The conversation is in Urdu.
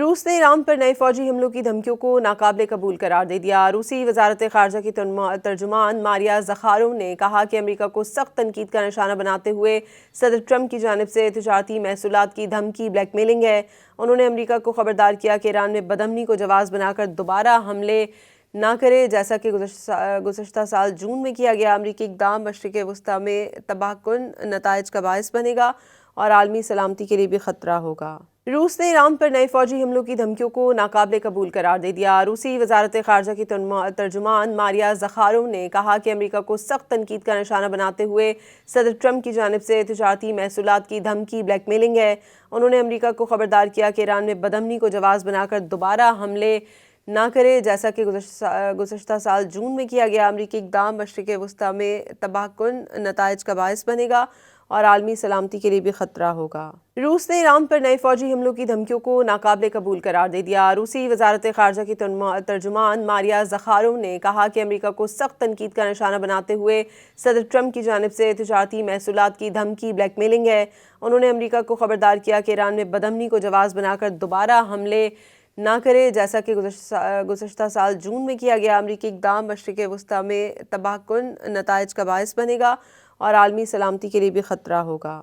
روس نے ایران پر نئے فوجی حملوں کی دھمکیوں کو ناقابل قبول قرار دے دیا۔ روسی وزارت خارجہ کی ترجمان ماریا زخاروو نے کہا کہ امریکہ کو سخت تنقید کا نشانہ بناتے ہوئے صدر ٹرمپ کی جانب سے تجارتی محصولات کی دھمکی بلیک میلنگ ہے۔ انہوں نے امریکہ کو خبردار کیا کہ ایران میں بدامنی کو جواز بنا کر دوبارہ حملے نہ کرے، جیسا کہ گزشتہ سال جون میں کیا گیا۔ امریکی اقدام مشرق وسطیٰ میں تباہ کن نتائج کا باعث بنے گا اور عالمی سلامتی کے لیے بھی خطرہ ہوگا۔ روس نے ایران پر نئے فوجی حملوں کی دھمکیوں کو ناقابل قبول قرار دے دیا۔ روسی وزارت خارجہ کی ترجمان ماریا زخاروو نے کہا کہ امریکہ کو سخت تنقید کا نشانہ بناتے ہوئے صدر ٹرمپ کی جانب سے تجارتی محصولات کی دھمکی بلیک میلنگ ہے۔ انہوں نے امریکہ کو خبردار کیا کہ ایران میں بدامنی کو جواز بنا کر دوبارہ حملے نہ کرے، جیسا کہ گزشتہ سال جون میں کیا گیا۔ امریکی اقدام مشرق وسطیٰ میں تباہ کن نتائج کا باعث بنے گا اور عالمی سلامتی کے لیے بھی خطرہ ہوگا۔ روس نے ایران پر نئے فوجی حملوں کی دھمکیوں کو ناقابل قبول قرار دے دیا۔ روسی وزارت خارجہ کی ترجمان ماریا زخاروو نے کہا کہ امریکہ کو سخت تنقید کا نشانہ بناتے ہوئے صدر ٹرمپ کی جانب سے تجارتی محصولات کی دھمکی بلیک میلنگ ہے۔ انہوں نے امریکہ کو خبردار کیا کہ ایران میں بدامنی کو جواز بنا کر دوبارہ حملے نہ کرے، جیسا کہ گزشتہ سال جون میں کیا گیا۔ امریکی اقدام مشرق وسطیٰ میں تباہ کن نتائج کا باعث بنے گا اور عالمی سلامتی کے لیے بھی خطرہ ہوگا۔